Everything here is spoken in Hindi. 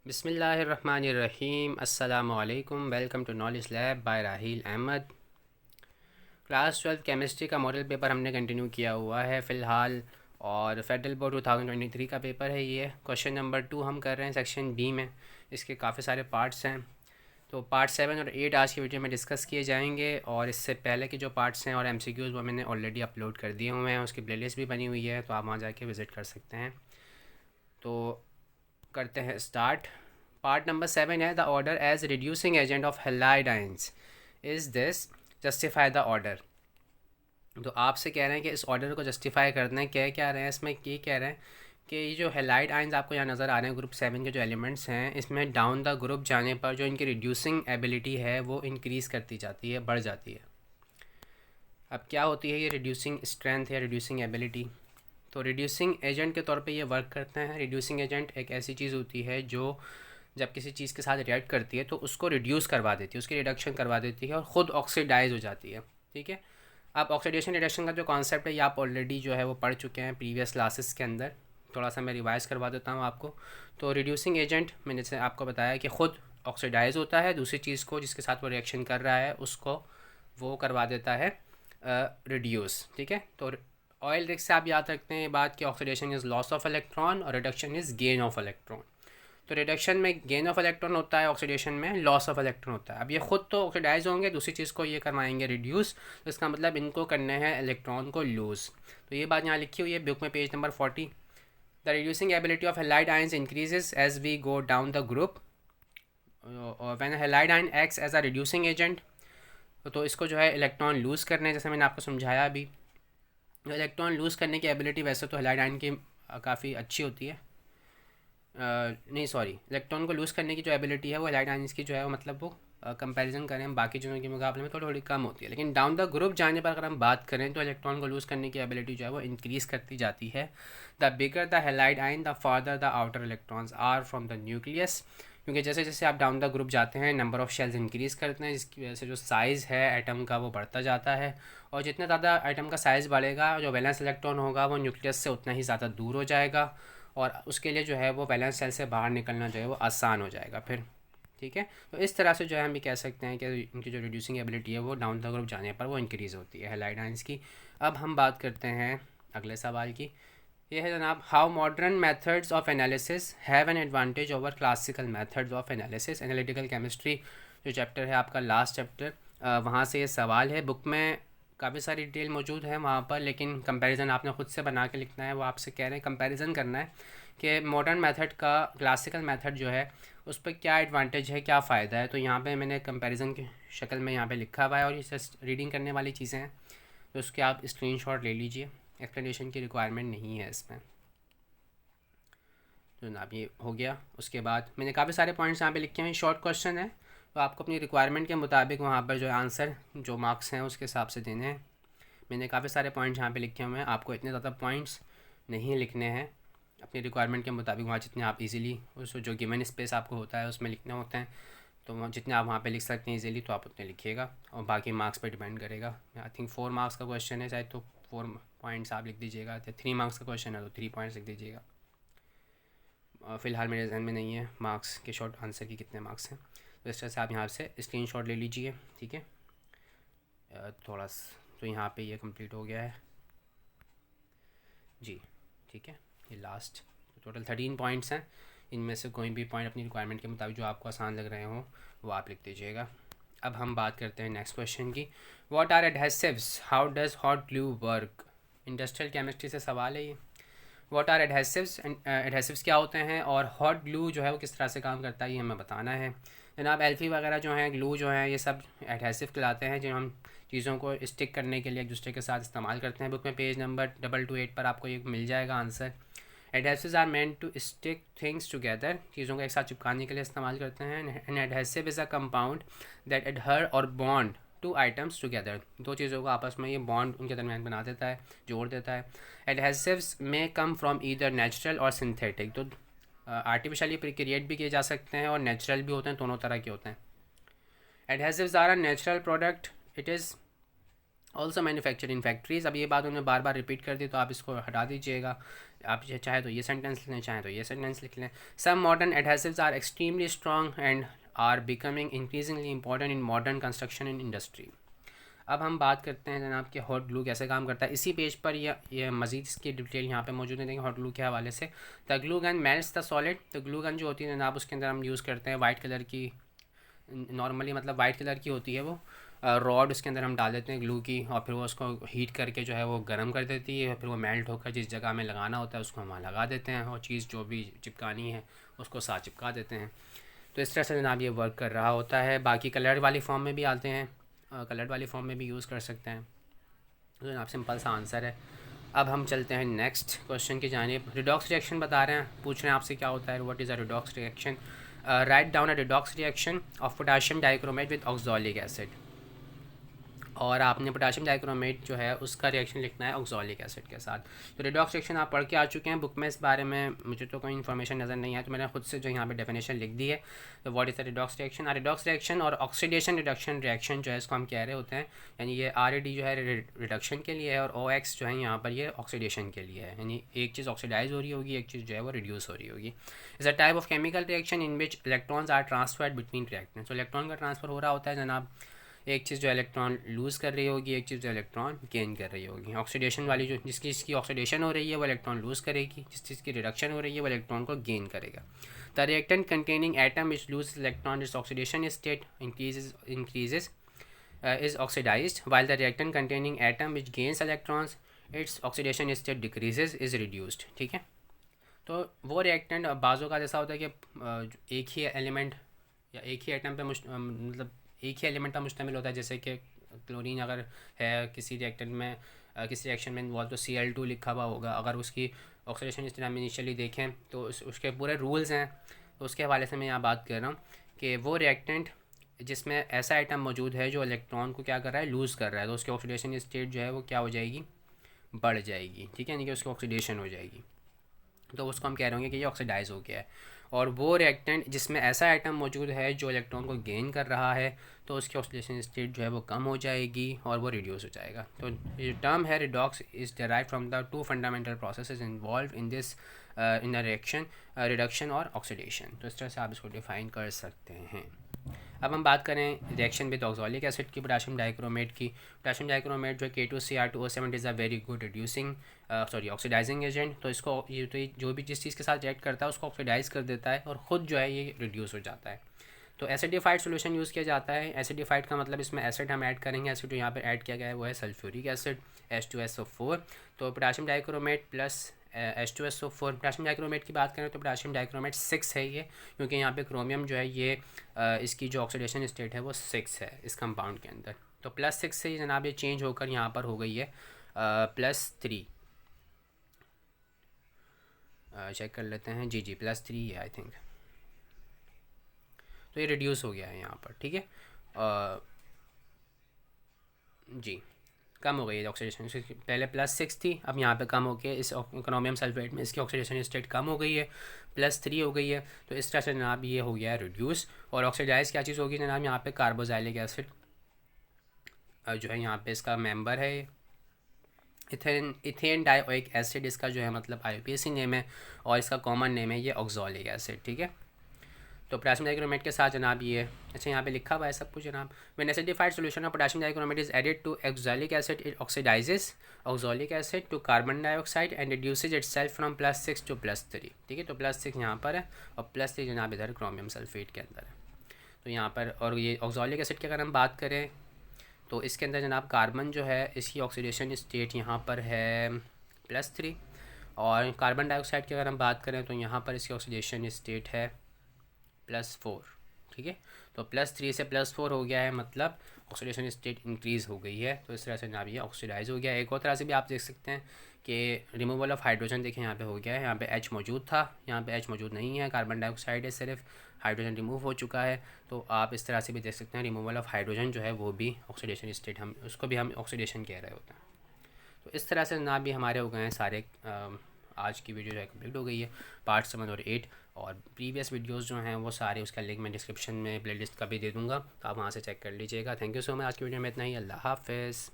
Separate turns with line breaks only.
बिस्मिल्लाहिर्रहमानिर्रहीम अस्सलामुअलैकुम। Welcome to knowledge lab by Raheel Ahmed. Class 12 chemistry का मॉडल पेपर हमने कंटिन्यू किया हुआ है फ़िलहाल, और फेडरल बोर्ड 2023 का पेपर है ये। क्वेश्चन नंबर 2 हम कर रहे हैं सेक्शन बी में। इसके काफ़ी सारे पार्ट्स हैं, तो पार्ट 7 और 8 आज की वीडियो में डिस्कस किए जाएंगे। और इससे पहले के जो पार्ट्स हैं और एमसीक्यूज़ वो मैंने ऑलरेडी अपलोड कर दिए हुए हैं, उसकी प्लेलिस्ट भी बनी हुई है, तो आप वहाँ जाके विज़िट कर सकते हैं। तो करते हैं स्टार्ट। पार्ट नंबर 7 है the order as reducing agent of halide ions is this, justify the order. तो आपसे कह रहे हैं कि इस ऑर्डर को जस्टिफाई करना है। क्या रहे हैं इसमें, ये कह रहे हैं कि ये जो हेलाइड आयंस आपको यहाँ नज़र आ रहे हैं ग्रुप 7 के जो एलिमेंट्स हैं, इसमें डाउन द ग्रुप जाने पर जो इनकी रिड्यूसिंग एबिलिटी है वो इंक्रीज़ करती जाती है, बढ़ जाती है। अब क्या होती है ये रिड्यूसिंग स्ट्रेंथ या रिड्यूसिंग एबिलिटी? तो रिड्यूसिंग एजेंट के तौर पे ये वर्क करते हैं। रिड्यूसिंग एजेंट एक ऐसी चीज़ होती है जो जब किसी चीज़ के साथ रिएक्ट करती है तो उसको रिड्यूस करवा देती है, उसकी रिडक्शन करवा देती है और ख़ुद ऑक्सीडाइज हो जाती है। ठीक है, अब ऑक्सीडेशन रिडक्शन का जो कॉन्सेप्ट है ये आप ऑलरेडी जो है वो पढ़ चुके हैं प्रीवियस क्लासेस के अंदर। थोड़ा सा मैं रिवाइज़ करवा देता हूँ आपको। तो रिड्यूसिंग एजेंट मैंने से आपको बताया कि ख़ुद ऑक्सीडाइज होता है, दूसरी चीज़ को जिसके साथ वो रिएक्शन कर रहा है उसको वो करवा देता है रिड्यूस। ठीक है, तो ऑयल रिक्स से आप याद रखते हैं ये बात कि oxidation is loss of electron और reduction is gain of electron. तो रिडक्शन में गेन ऑफ इलेक्ट्रॉन होता है, ऑक्सीडेशन में लॉस ऑफ इलेक्ट्रॉन होता है। अब ये खुद तो ऑक्सीडाइज होंगे, दूसरी चीज़ को ये करवाएंगे रिड्यूस, तो इसका मतलब इनको करने हैं इलेक्ट्रॉन को लूज़। तो ये बात यहाँ लिखी हुई है बुक में, page number 40। The reducing ability of halide ions increases as we go down the group, और when halide ion acts as a reducing agent. तो इसको जो है इलेक्ट्रॉन लूज़ करने, जैसे मैंने आपको समझाया अभी। इलेक्ट्रॉन लूज़ करने की एबिलिटी वैसे तो हेलाइड आयन की काफ़ी अच्छी होती है। नहीं सॉरी, इलेक्ट्रॉन को लूज़ करने की जो एबिलिटी है वो हेलाइड आयंस की जो है वो मतलब वो कंपैरिजन करें हम बाकी चीज़ों के मुकाबले में थोड़ी थोड़ी कम होती है। लेकिन डाउन द ग्रुप जाने पर अगर हम बात करें तो इलेक्ट्रॉन को लूज़ करने की एबिलिटी जो है वो इंक्रीज़ करती जाती है। The bigger the halide ion the farther the outer electrons are from the nucleus, क्योंकि जैसे जैसे आप डाउन द ग्रुप जाते हैं नंबर ऑफ़ शेल्स इंक्रीज़ करते हैं, जिसकी वजह से जो साइज़ है एटम का वो बढ़ता जाता है। और जितना ज़्यादा एटम का साइज़ बढ़ेगा, जो वैलेंस इलेक्ट्रॉन होगा वो न्यूक्लियस से उतना ही ज़्यादा दूर हो जाएगा, और उसके लिए जो है वो वैलेंस शेल से बाहर निकलना जो है वो आसान हो जाएगा फिर। ठीक है, तो इस तरह से जो है हम ये कह सकते हैं कि इनकी जो रिड्यूसिंग एबिलिटी है वो डाउन द ग्रुप जाने पर वो इंक्रीज़ होती है हेलाइड आयंस की। अब हम बात करते हैं अगले सवाल की। ये है जनाब, how modern methods of analysis have an advantage over classical methods of analysis. Analytical chemistry जो चैप्टर है आपका लास्ट चैप्टर, वहाँ से ये सवाल है। बुक में काफ़ी सारी डिटेल मौजूद है वहाँ पर, लेकिन कंपैरिजन आपने ख़ुद से बना के लिखना है। वो आपसे कह रहे हैं कंपैरिजन करना है कि मॉडर्न मेथड का क्लासिकल मेथड जो है उस पर क्या एडवांटेज है, क्या फ़ायदा है। तो यहाँ पे मैंने कंपैरिजन की शक्ल में यहाँ पे लिखा हुआ है, और ये जस्ट रीडिंग करने वाली चीज़ें हैं, तो उसके आप स्क्रीनशॉट ले लीजिए। एक्सप्लेनेशन की रिक्वायरमेंट नहीं है इसमें। तो जनाब ये हो गया। उसके बाद मैंने काफ़ी सारे पॉइंट्स यहाँ पे लिखे हैं, शॉर्ट क्वेश्चन है, तो आपको अपनी रिक्वायरमेंट के मुताबिक वहाँ पर जो आंसर जो मार्क्स हैं उसके हिसाब से देने हैं। मैंने काफ़ी सारे पॉइंट्स यहाँ पे लिखे हुए हैं, आपको इतने ज़्यादा पॉइंट्स नहीं लिखने हैं, अपनी रिक्वायरमेंट के मुताबिक वहाँ जितने आप इजीली उस जो गिवन स्पेस आपको होता है उसमें लिखने होते हैं, तो वहाँ जितने आप वहाँ पे लिख सकते हैं इजीली तो आप उतने लिखिएगा, और बाकी मार्क्स पे डिपेंड करेगा। आई थिंक 4 मार्क्स का क्वेश्चन है शायद, तो 4 पॉइंट्स आप लिख दीजिएगा। 3 मार्क्स का क्वेश्चन है तो 3 पॉइंट्स लिख दीजिएगा। फ़िलहाल मेरे जहन में नहीं है मार्क्स के शॉर्ट आंसर की कितने मार्क्स हैं, तो इस तरह से आप यहाँ से स्क्रीनशॉट ले लीजिए। ठीक है, थोड़ा तो यहाँ पे ये कंप्लीट हो गया है जी। ठीक है, ये लास्ट टोटल 13 पॉइंट्स हैं, इनमें से कोई भी पॉइंट अपनी रिक्वायरमेंट के मुताबिक जो आपको आसान लग रहे हो वो आप लिख दीजिएगा। अब हम बात करते हैं नेक्स्ट क्वेश्चन की। What are adhesives, how does hot glue work. Industrial chemistry से सवाल है ये। व्हाट आर एडहेसिव्स, एडहेसिव्स क्या होते हैं, और हॉट ग्लू जो है वो किस तरह से काम करता है ये हमें बताना है। जनाब एल्फी वगैरह जो हैं, ग्लू जो हैं, ये सब एडहेसिव कहलाते हैं, जो हम चीज़ों को स्टिक करने के लिए एक दूसरे के साथ इस्तेमाल करते हैं। बुक में पेज नंबर 228 पर आपको ये मिल जाएगा answer. Adhesives are meant to stick things together, चीज़ों को एक साथ चिपकाने के लिए इस्तेमाल करते हैं। An adhesive is a compound that adhere or bond to items together, दो चीज़ों को आपस में ये बॉन्ड उनके दरमियान बना देता है, जोड़ देता है। एडहेसिव्स में कम फ्रॉम ईदर नेचुरल और सिंथेटिक, तो आर्टिफिशियली क्रिएट भी किए जा सकते हैं और नेचुरल भी होते हैं, दोनों तरह के होते हैं। Adhesives are a natural product, it is also manufacture in factories. अब ये बात उन्होंने बार बार रिपीट कर दी तो आप इसको हटा दीजिएगा। आप चाहे तो ये सेंटेंस लिख लें, चाहे तो ये सेंटेंस लिख लें। Some modern adhesives are extremely strong and are becoming increasingly important in modern construction in industry. अब हम बात करते हैं जनाब कि हॉट ग्लू कैसे काम करता है। इसी पेज पर ये मज़ीद इसकी डिटेल यहाँ पे मौजूद है। देखिए हॉट ग्लू के हवाले से, the glue gun melts the solid. तो ग्लू गन जो होती है जनाब उसके अंदर हम यूज़ करते हैं वाइट कलर की, नॉर्मली मतलब वाइट कलर की होती है वो रॉड, उसके अंदर हम डाल देते हैं ग्लू की और फिर वो उसको हीट करके जो है वो गर्म कर देती है, फिर वो मेल्ट होकर जिस जगह हमें लगाना होता है उसको हम वहाँ लगा देते हैं और चीज़ जो भी चिपकानी है उसको साथ चिपका देते हैं। तो इस तरह से जनाब ये वर्क कर रहा होता है। बाकी कलर वाली फॉर्म में भी आते हैं, कलर वाली फॉर्म में भी यूज़ कर सकते हैं। तो जनाब सिंपल सा आंसर है। अब हम चलते हैं नेक्स्ट क्वेश्चन की जानिब। रिडॉक्स रिएक्शन बता रहे हैं, पूछ रहे हैं आपसे क्या होता है, what is a redox reaction. Right down a redox reaction of potassium dichromate with oxalic acid. और आपने पोटाशियम डाइक्रोमेट जो है उसका रिएक्शन लिखना है ऑक्सोलिक एसिड के साथ। तो रिडॉक्स रिएक्शन आप पढ़ के आ चुके हैं बुक में, इस बारे में मुझे तो कोई इन्फॉर्मेशन नज़र नहीं है, तो मैंने खुद से जो यहाँ पे डेफिनेशन लिख दी है। तो what is the redox reaction. Redox reaction और ऑक्सीडेशन रिडक्शन रिएक्शन जो है इसको हम कह रहे होते हैं, यानी ये RAD जो है रिडक्शन के लिए है और OX जो है यहाँ पर ये ऑक्सीडेशन के लिए है, यानी एक चीज़ ऑक्सीडाइज हो रही होगी, एक चीज़ जो है वो रिड्यूस हो रही होगी। Is a type of chemical reaction in which electrons are transferred between reactants. तो इलेक्ट्रॉन का ट्रांसफ़र हो रहा होता है जनाब, एक चीज़ जो इलेक्ट्रॉन लूज़ कर रही होगी, एक चीज़ जो इलेक्ट्रॉन गेन कर रही होगी। ऑक्सीडेशन वाली जो जिसकी ऑक्सीडेशन हो रही है वो इलेक्ट्रॉन लूज़ करेगी, जिस चीज़ की रिडक्शन हो रही है वो इलेक्ट्रॉन को गेन करेगा। The reactant containing atom which loose electron its oxidation state increases is oxidized, while the reactant containing atom which gains electrons its oxidation state decreases is reduced। ठीक है, तो वो रिएक्टेंट बाज़ों का जैसा होता है कि एक ही एलिमेंट या एक ही एटम पे मतलब एक ही एलिमेंट का मुश्तमिल होता है। जैसे कि क्लोरीन अगर है किसी रिएक्टेंट में, किसी रिएक्शन में इन्वॉल्व, तो Cl2 लिखा हुआ होगा। अगर उसकी ऑक्सीडेशन स्टेट हम इनिशियली देखें तो उसके पूरे रूल्स हैं, तो उसके हवाले से मैं यहाँ बात कर रहा हूँ कि वो रिएक्टेंट जिसमें ऐसा आइटम मौजूद है जो इलेक्ट्रॉन को क्या कर रहा है, लूज़ कर रहा है, तो उसकी ऑक्सीडेशन स्टेट जो है वो क्या हो जाएगी, बढ़ जाएगी। ठीक है, यानी कि उसकी ऑक्सीडेशन हो जाएगी, तो उसको हम कह रहे होंगे कि ये ऑक्सीडाइज हो गया है। और वो रिएक्टेंट जिसमें ऐसा आइटम मौजूद है जो इलेक्ट्रॉन को गेन कर रहा है, तो उसकी ऑक्सीडेशन स्टेट जो है वो कम हो जाएगी और वो रिड्यूस हो जाएगा। तो ये टर्म है redox is derive from the two fundamental processes involve in this in a reaction, reduction और ऑक्सीडेशन। तो इस तरह से आप इसको डिफ़ाइन कर सकते हैं। अब हम बात करें रिएक्शन विद ऑक्सोलिक एसिड की, पोटाशियम डाइक्रोमेट की। पोटाशियम डाइक्रोमेट जो K2Cr2O7 is a very good reducing oxidizing agent. तो इसको ये जो भी जिस चीज़ के साथ रिएक्ट करता है उसको ऑक्सीडाइज कर देता है और ख़ुद जो है ये रिड्यूस हो जाता है। तो एसिडिफाइड सोल्यूशन यूज़ किया जाता है। एसिडिफाइड का मतलब इसमें एसिड हम ऐड करेंगे। एसिड जो यहाँ पर ऐड किया गया है वो है सल्फ्यूरिक एसिड H2SO4। तो potassium dichromate plus H2SO4। Potassium dichromate की बात करें तो पोटाशियम डाइक्रोमेट 6 है ये, क्योंकि यहाँ पे क्रोमियम जो है ये इसकी जो ऑक्सीडेशन स्टेट है वो 6 है इस कंपाउंड के अंदर। तो +6 से ही जनाब ये चेंज होकर यहाँ पर हो गई है +3। चेक कर लेते हैं, जी +3 है आई थिंक। तो ये रिड्यूस हो गया है यहाँ पर। ठीक है, जी कम हो गई है ऑक्सीडेशन, पहले +6 थी, अब यहाँ पे कम हो के इस क्रोमियम सल्फेट में इसकी ऑक्सीडेशन स्टेट कम हो गई है, +3 हो गई है। तो इस तरह से जनाब ये हो गया है रिड्यूस। और ऑक्सीडाइज क्या चीज़ होगी जनाब, यहाँ पे कार्बोक्सिलिक एसिड जो है यहाँ पे इसका मेंबर है इथेन डाइओइक एसिड, इसका जो है मतलब IUPAC नेम है और इसका कॉमन नेम है ये ऑक्सोलिक एसिड। ठीक है, तो पोटाशियम डाइक्रोमेट के साथ जनाब ये अच्छा यहाँ पे लिखा हुआ है सब कुछ जनाब। When acidified solution of potassium dichromate is added to oxalic acid it oxidises oxalic acid to carbon dioxide and reduces itself from +6 to +3। ठीक है, तो +6 यहाँ पर है और +3 जनाब इधर क्रोमियम सल्फेट के अंदर है। तो यहाँ पर और ये ऑक्सोलिक एसिड की अगर हम बात करें तो इसके अंदर जनाब कार्बन जो है इसकी ऑक्सीडेशन स्टेट यहाँ पर है +3 और कार्बन डाइऑक्साइड की अगर हम बात करें तो यहाँ पर इसकी ऑक्सीडेशन स्टेट है +4। ठीक है, तो +3 से +4 हो गया है, मतलब ऑक्सीडेशन स्टेट इंक्रीज़ हो गई है। तो इस तरह से जनाब ये ऑक्सीडाइज हो गया है। एक और तरह से भी आप देख सकते हैं कि रिमूवल ऑफ हाइड्रोजन देखें यहाँ पे हो गया है। यहाँ पे H मौजूद था, यहाँ पे H मौजूद नहीं है, कार्बन डाइऑक्साइड है सिर्फ, हाइड्रोजन रिमूव हो चुका है। तो आप इस तरह से भी देख सकते हैं रिमूवल ऑफ हाइड्रोजन जो है वो भी ऑक्सीडेशन स्टेट, हम उसको भी हम ऑक्सीडेशन कह रहे होते हैं। तो इस तरह से जनाब भी हमारे हो गए हैं सारे। आज की वीडियो जो है कम्प्लीट हो गई है, पार्ट 7 और 8। और प्रीवियस वीडियोस जो हैं वो सारे उसका लिंक मैं डिस्क्रिप्शन में प्लेलिस्ट का भी दे दूँगा, तो आप वहाँ से चेक कर लीजिएगा। Thank you so much. आज की वीडियो में इतना ही। अल्लाह हाफ़िज़।